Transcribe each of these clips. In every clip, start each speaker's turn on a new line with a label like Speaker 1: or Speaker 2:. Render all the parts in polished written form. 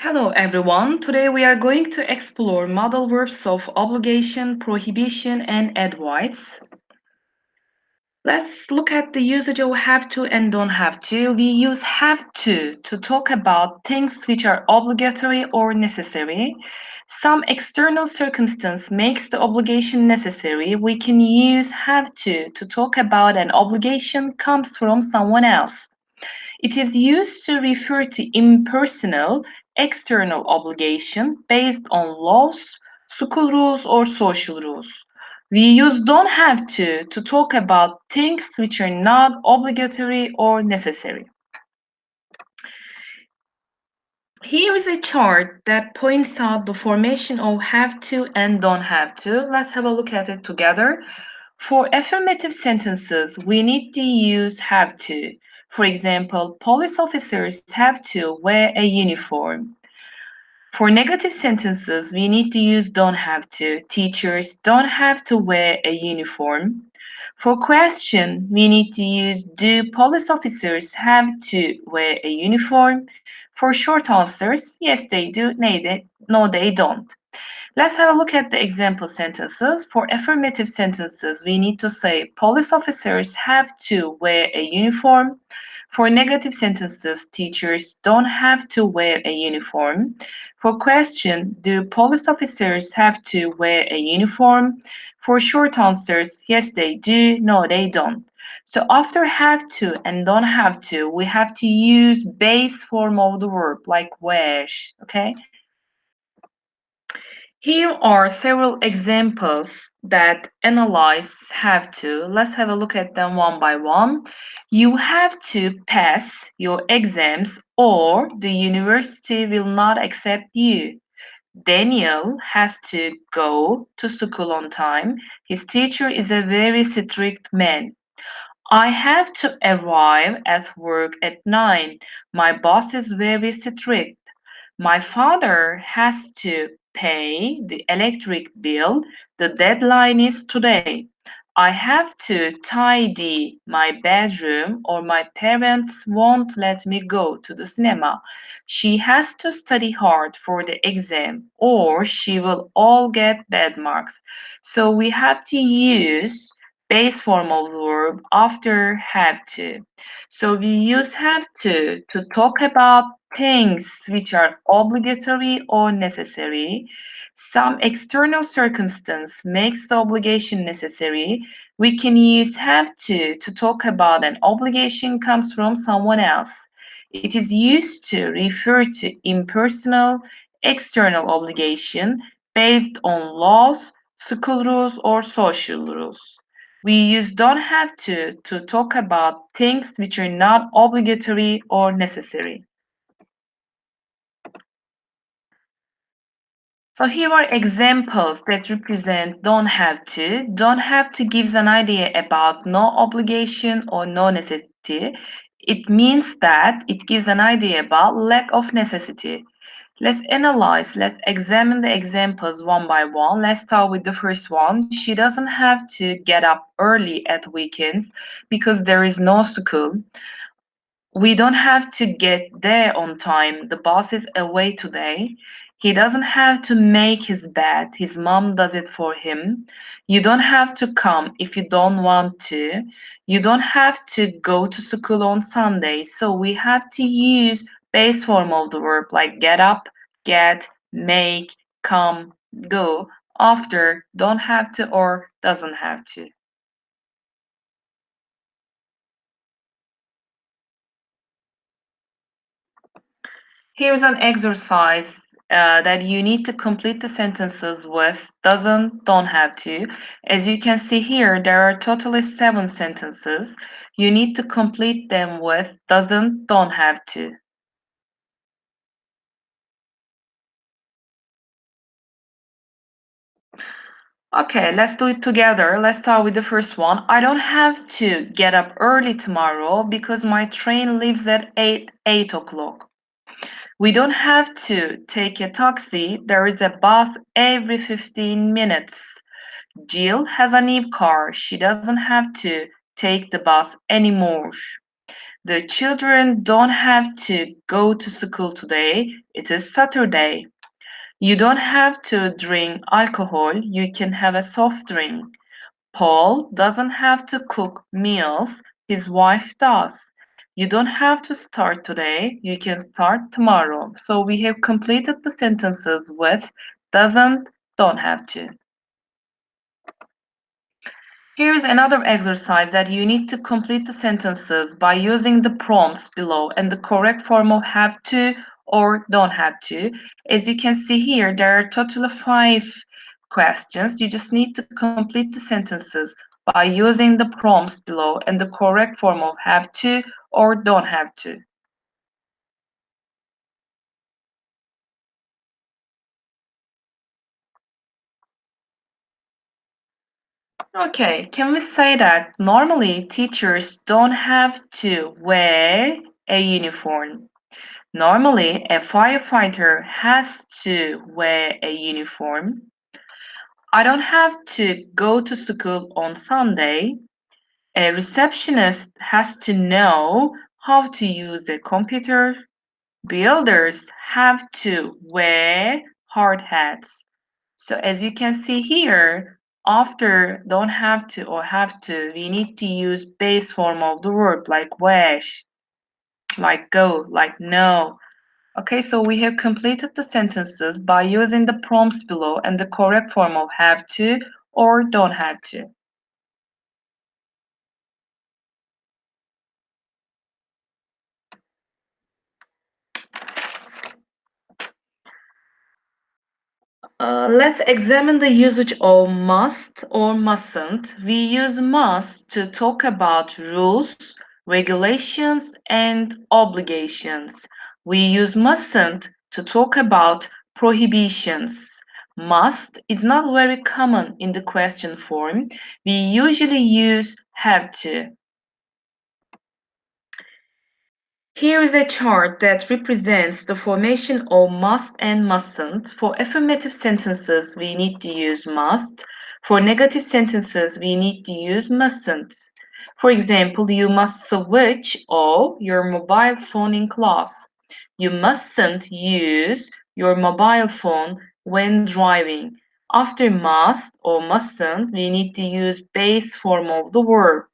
Speaker 1: Hello everyone. Today we are going to explore modal verbs of obligation, prohibition, and advice. Let's look at the usage of have to and don't have to. We use have to talk about things which are obligatory or necessary. Some external circumstance makes the obligation necessary. We can use have to talk about an obligation comes from someone else. It is used to refer to impersonal, external obligation based on laws, school rules, or social rules. We use don't have to talk about things which are not obligatory or necessary. Here is a chart that points out the formation of have to and don't have to. Let's have a look at it together. For affirmative sentences, we need to use have to. For example, police officers have to wear a uniform. For negative sentences, we need to use don't have to. Teachers don't have to wear a uniform. For question, we need to use do police officers have to wear a uniform? For short answers, yes they do, no they don't. Let's have a look at the example sentences. For affirmative sentences, we need to say police officers have to wear a uniform. For negative sentences, teachers don't have to wear a uniform. For question, do police officers have to wear a uniform? For short answers, yes they do, no they don't. So after have to and don't have to, we have to use base form of the verb like wear, okay? Here are several examples that analyze have to. Let's have a look at them one by one. You have to pass your exams or the university will not accept you. Daniel has to go to school on time. His teacher is a very strict man. I have to arrive at work at 9. My boss is very strict. My father has to pay the electric bill. The deadline is today. I have to tidy my bedroom or my parents won't let me go to the cinema. She has to study hard for the exam or she will all get bad marks. So we have to use base form of the verb after have to. So we use have to talk about things which are obligatory or necessary. Some external circumstance makes the obligation necessary. We can use have to talk about an obligation comes from someone else. It is used to refer to impersonal, external obligation based on laws, school rules, or social rules. We use don't have to talk about things which are not obligatory or necessary. So here are examples that represent don't have to. Don't have to gives an idea about no obligation or no necessity. It means that it gives an idea about lack of necessity. Let's analyze, let's examine the examples one by one. Let's start with the first one. She doesn't have to get up early at weekends because there is no school. We don't have to get there on time. The boss is away today. He doesn't have to make his bed. His mom does it for him. You don't have to come if you don't want to. You don't have to go to school on Sunday. So we have to use base form of the verb like get up, get, make, come, go after don't have to or doesn't have to. Here's an exercise that you need to complete the sentences with doesn't, don't have to. As you can see here, there are totally 7 sentences. You need to complete them with doesn't, don't have to. Okay, let's do it together. Let's start with the first one. I don't have to get up early tomorrow because my train leaves at 8 o'clock. We don't have to take a taxi. There is a bus every 15 minutes. Jill has a new car. She doesn't have to take the bus anymore. The children don't have to go to school today. It is Saturday. You don't have to drink alcohol. You can have a soft drink. Paul doesn't have to cook meals. His wife does. You don't have to start today. You can start tomorrow. So we have completed the sentences with doesn't, don't have to. Here's another exercise that you need to complete the sentences by using the prompts below and the correct form of have to or don't have to. As you can see here, there are a total of 5 questions. You just need to complete the sentences by using the prompts below and the correct form of have to or don't have to. Okay, can we say that normally teachers don't have to wear a uniform? Normally, a firefighter has to wear a uniform. I don't have to go to school on Sunday. A receptionist has to know how to use the computer. Builders have to wear hard hats. So as you can see here, after don't have to or have to, we need to use base form of the verb like wear, like go, like know. Okay, so we have completed the sentences by using the prompts below and the correct form of have to or don't have to. Let's examine the usage of must or mustn't. We use must to talk about rules, regulations, and obligations. We use mustn't to talk about prohibitions. Must is not very common in the question form. We usually use have to. Here is a chart that represents the formation of must and mustn't. For affirmative sentences, we need to use must. For negative sentences, we need to use mustn't. For example, you must switch off your mobile phone in class. You mustn't use your mobile phone when driving. After must or mustn't, we need to use base form of the verb.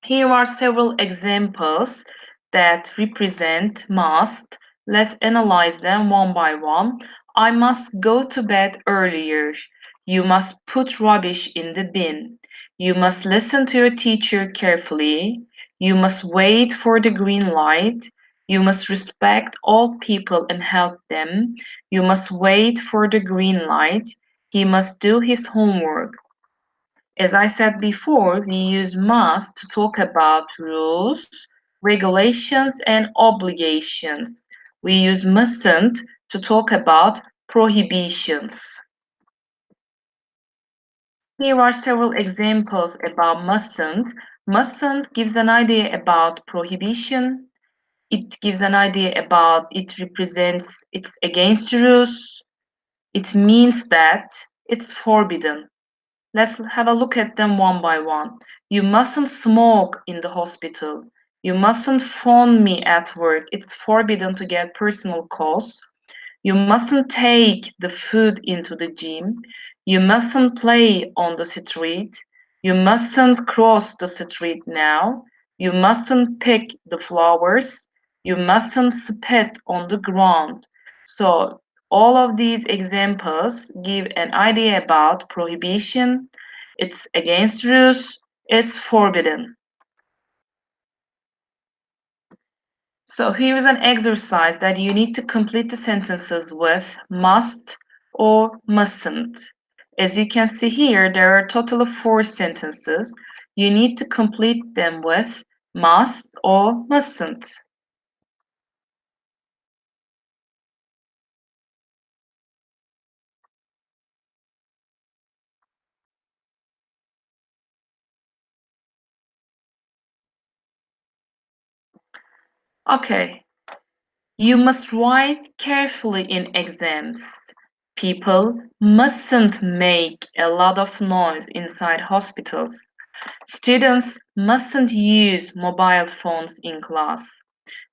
Speaker 1: Here are several examples that represent must. Let's analyze them one by one. I must go to bed earlier. You must put rubbish in the bin. You must listen to your teacher carefully. You must wait for the green light. You must respect all people and help them. You must wait for the green light. He must do his homework. As I said before, we use must to talk about rules, regulations, and obligations. We use mustn't to talk about prohibitions. Here are several examples about mustn't. Mustn't gives an idea about prohibition. It gives an idea about it represents it's against rules. It means that it's forbidden. Let's have a look at them one by one. You mustn't smoke in the hospital. You mustn't phone me at work. It's forbidden to get personal calls. You mustn't take the food into the gym. You mustn't play on the street. You mustn't cross the street now. You mustn't pick the flowers. You mustn't spit on the ground. So, all of these examples give an idea about prohibition. It's against rules. It's forbidden. So here is an exercise that you need to complete the sentences with must or mustn't. As you can see here, there are a total of 4 sentences. You need to complete them with must or mustn't. Okay, you must write carefully in exams. People mustn't make a lot of noise inside hospitals. Students mustn't use mobile phones in class.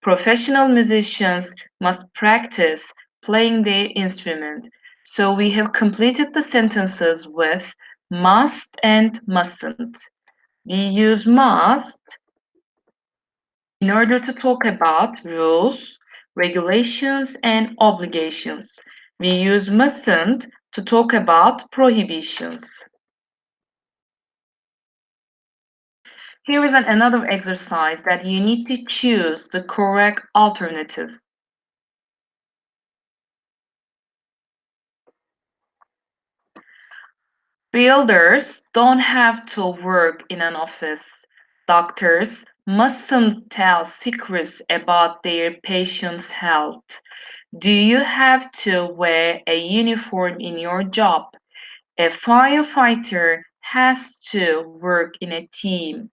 Speaker 1: Professional musicians must practice playing their instrument. So we have completed the sentences with must and mustn't. We use must in order to talk about rules, regulations, and obligations. We use mustn't to talk about prohibitions. Here is another exercise that you need to choose the correct alternative. Builders don't have to work in an office. Doctors mustn't tell secrets about their patients' health. Do you have to wear a uniform in your job? A firefighter has to work in a team.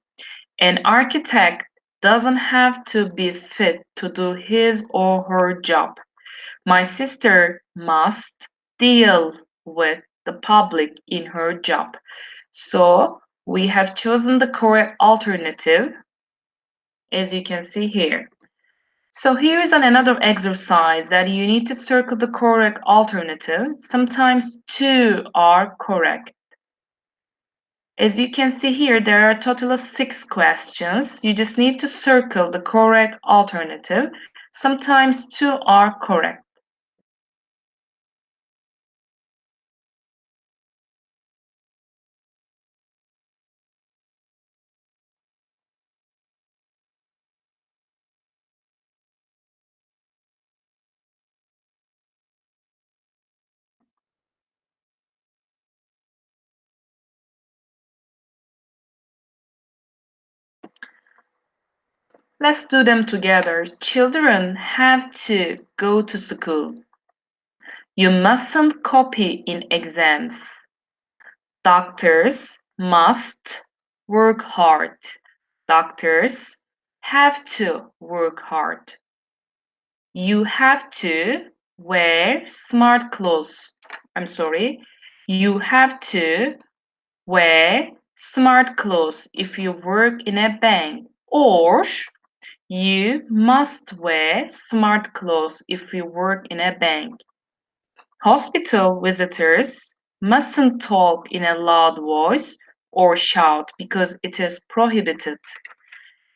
Speaker 1: An architect doesn't have to be fit to do his or her job. My sister must deal with the public in her job. So we have chosen the correct alternative, as you can see here. So here's another exercise that you need to circle the correct alternative. Sometimes two are correct. As you can see here, there are a total of 6 questions. You just need to circle the correct alternative. Sometimes two are correct. Let's do them together. Children have to go to school. You mustn't copy in exams. Doctors must work hard. Doctors have to work hard. You have to wear smart clothes. I'm sorry. You have to wear smart clothes if you work in a bank, or you must wear smart clothes if you work in a bank. Hospital visitors mustn't talk in a loud voice or shout because it is prohibited.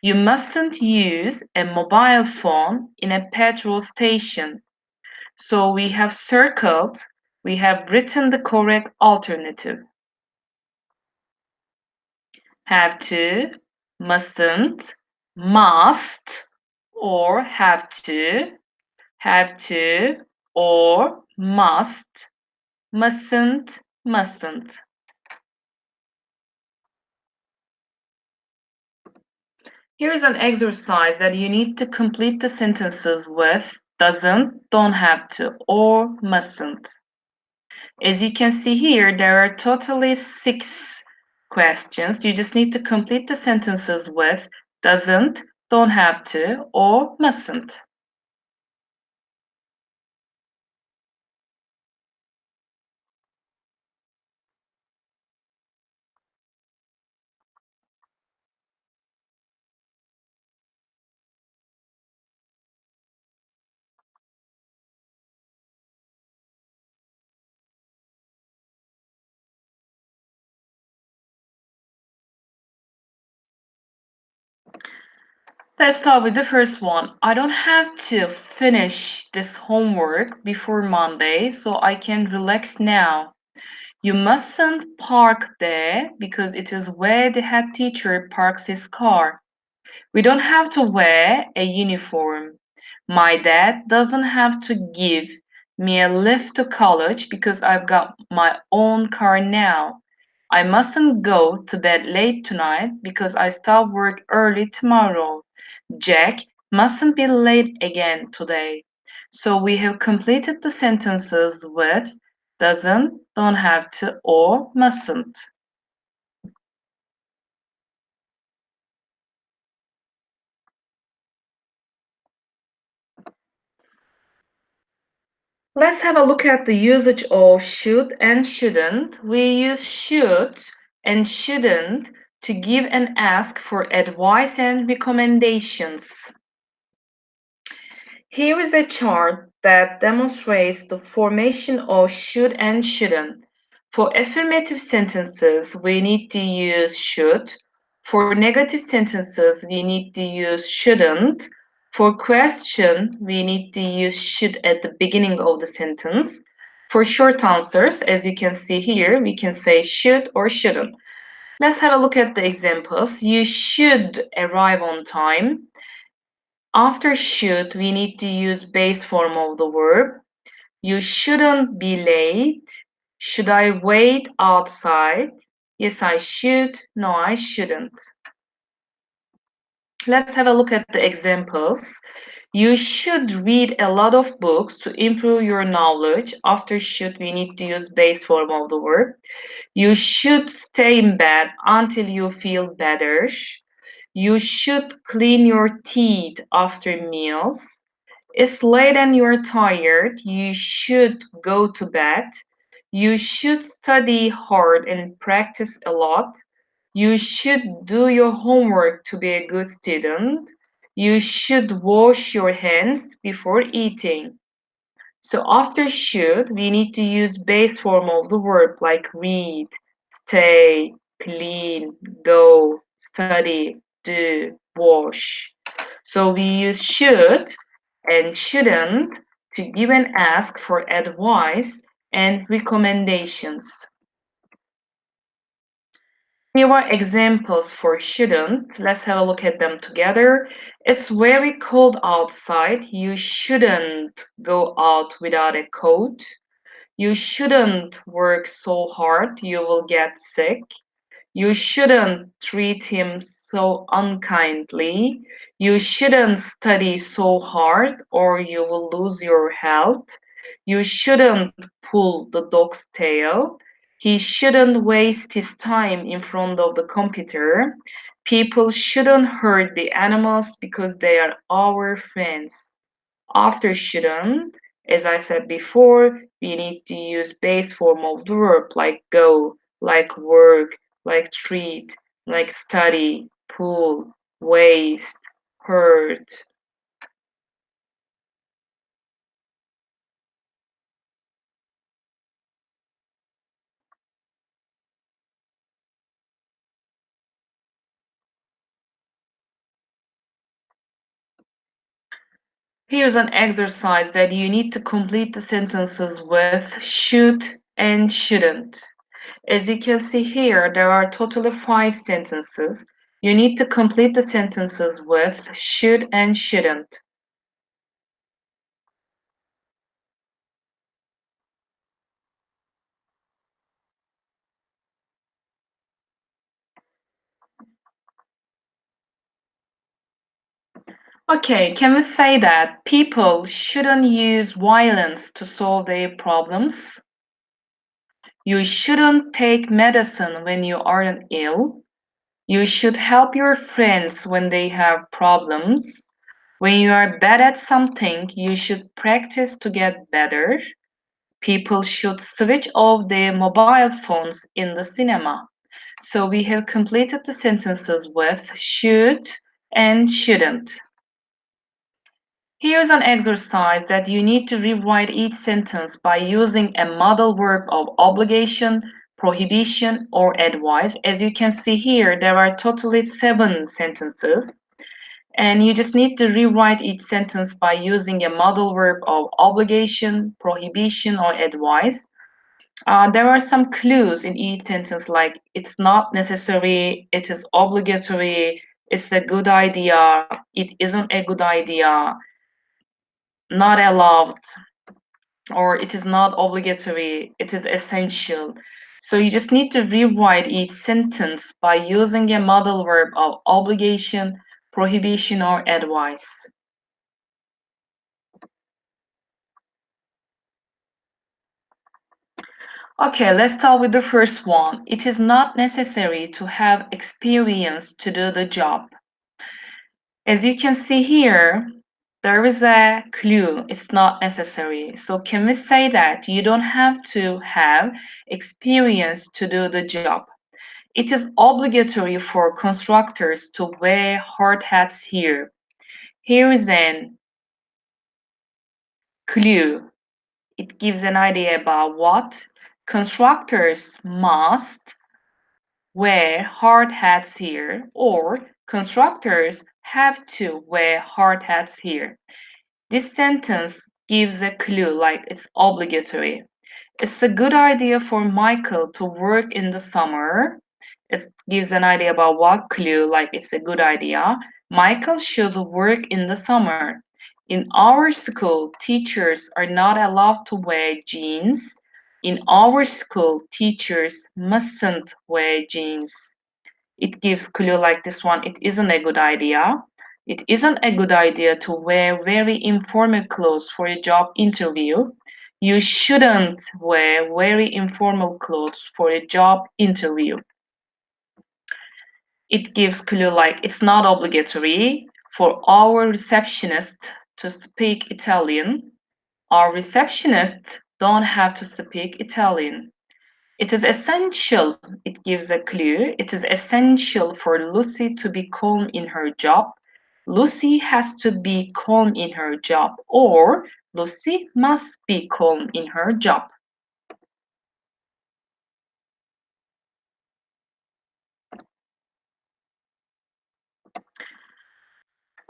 Speaker 1: You mustn't use a mobile phone in a petrol station. So we have circled, we have written the correct alternative. Have to, mustn't, must, or have to, or must, mustn't. Here is an exercise that you need to complete the sentences with doesn't, don't have to, or mustn't. As you can see here, there are totally 6 questions. You just need to complete the sentences with doesn't, don't have to, or mustn't. Let's start with the first one. I don't have to finish this homework before Monday, so I can relax now. You mustn't park there because it is where the head teacher parks his car. We don't have to wear a uniform. My dad doesn't have to give me a lift to college because I've got my own car now. I mustn't go to bed late tonight because I start work early tomorrow. Jack mustn't be late again today. So we have completed the sentences with doesn't, don't have to, or mustn't. Let's have a look at the usage of should and shouldn't. We use should and shouldn't to give and ask for advice and recommendations. Here is a chart that demonstrates the formation of should and shouldn't. For affirmative sentences, we need to use should. For negative sentences, we need to use shouldn't. For question, we need to use should at the beginning of the sentence. For short answers, as you can see here, we can say should or shouldn't. Let's have a look at the examples. You should arrive on time. After should, we need to use base form of the verb. You shouldn't be late. Should I wait outside? Yes, I should. No, I shouldn't. Let's have a look at the examples. You should read a lot of books to improve your knowledge. After should, we need to use base form of the verb. You should stay in bed until you feel better. You should clean your teeth after meals. It's late and you're tired. You should go to bed. You should study hard and practice a lot. You should do your homework to be a good student. You should wash your hands before eating. So after should, we need to use base form of the verb like read, stay, clean, go, study, do, wash. So we use should and shouldn't to give and ask for advice and recommendations. Here are examples for shouldn't. Let's have a look at them together. It's very cold outside. You shouldn't go out without a coat. You shouldn't work so hard. You will get sick. You shouldn't treat him so unkindly. You shouldn't study so hard or you will lose your health. You shouldn't pull the dog's tail. He shouldn't waste his time in front of the computer. People shouldn't hurt the animals because they are our friends. After shouldn't, as I said before, we need to use base form of the verb like go, like work, like treat, like study, pull, waste, hurt. Here's an exercise that you need to complete the sentences with should and shouldn't. As you can see here, there are totally 5 sentences. You need to complete the sentences with should and shouldn't. Okay, can we say that people shouldn't use violence to solve their problems? You shouldn't take medicine when you aren't ill. You should help your friends when they have problems. When you are bad at something, you should practice to get better. People should switch off their mobile phones in the cinema. So we have completed the sentences with should and shouldn't. Here's an exercise that you need to rewrite each sentence by using a modal verb of obligation, prohibition, or advice. As you can see here, there are totally 7 sentences. And you just need to rewrite each sentence by using a modal verb of obligation, prohibition, or advice. There are some clues in each sentence like it's not necessary, it is obligatory, it's a good idea, it isn't a good idea, not allowed, or it is not obligatory, it is essential. So you just need to rewrite each sentence by using a modal verb of obligation, prohibition, or advice. Okay, let's start with the first one. It is not necessary to have experience to do the job. As you can see here, there is a clue. It's not necessary. So can we say that you don't have to have experience to do the job? It is obligatory for constructors to wear hard hats here. Here is an clue. It gives an idea about what constructors must wear hard hats here, or constructors have to wear hard hats here. This sentence gives a clue like it's obligatory. It's a good idea for Michael to work in the summer. It gives an idea about what clue, like it's a good idea. Michael should work in the summer. In our school, teachers are not allowed to wear jeans. In our school, teachers mustn't wear jeans. It gives clue like this one. It isn't a good idea. It isn't a good idea to wear very informal clothes for a job interview. You shouldn't wear very informal clothes for a job interview. It gives clue like it's not obligatory for our receptionist to speak Italian. Our receptionists don't have to speak Italian. It is essential, it gives a clue, it is essential for Lucy to be calm in her job. Lucy has to be calm in her job, or Lucy must be calm in her job.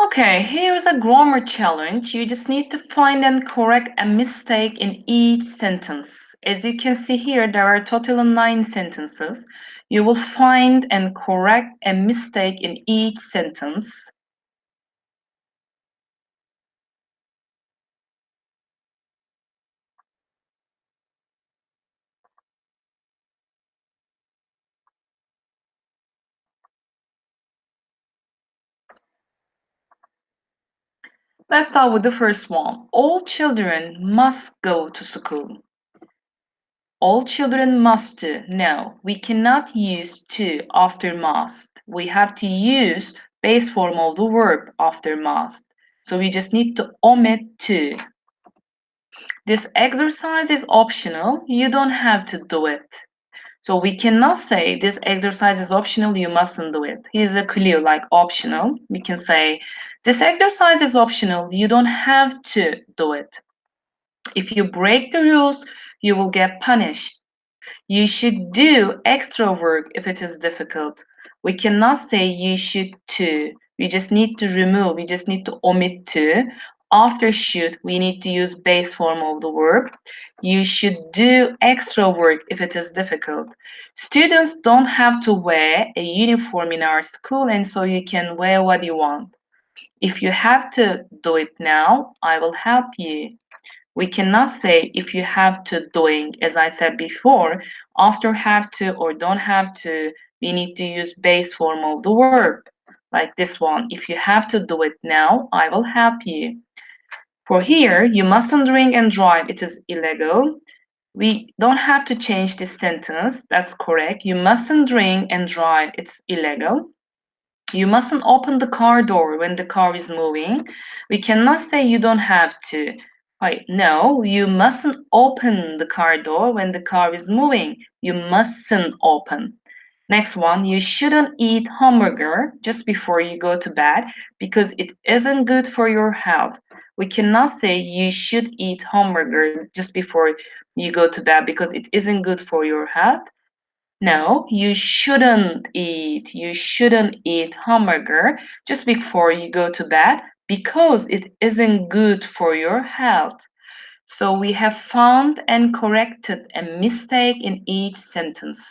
Speaker 1: Okay, here is a grammar challenge. You just need to find and correct a mistake in each sentence. As you can see here, there are total 9 sentences. You will find and correct a mistake in each sentence. Let's start with the first one. All children must go to school. All children must do. No, we cannot use to after must. We have to use base form of the verb after must. So we just need to omit to. This exercise is optional. You don't have to do it. So we cannot say this exercise is optional, you mustn't do it. Here's a clue like optional. We can say this exercise is optional, you don't have to do it. If you break the rules, you will get punished. You should do extra work if it is difficult. We cannot say you should to. We just need to remove, we just need to omit to. After should, we need to use base form of the verb. You should do extra work if it is difficult. Students don't have to wear a uniform in our school, and so you can wear what you want. If you have to do it now, I will help you. We cannot say if you have to doing, as I said before, after have to or don't have to, we need to use base form of the verb. Like this one, if you have to do it now, I will help you. For here, you mustn't drink and drive, it is illegal. We don't have to change this sentence, that's correct. You mustn't drink and drive, it's illegal. You mustn't open the car door when the car is moving. We cannot say you don't have to. Right, no, you mustn't open the car door when the car is moving. You mustn't open. Next one, you shouldn't eat hamburger just before you go to bed because it isn't good for your health. We cannot say you should eat hamburger just before you go to bed because it isn't good for your health. No, you shouldn't eat hamburger just before you go to bed because it isn't good for your health. So we have found and corrected a mistake in each sentence.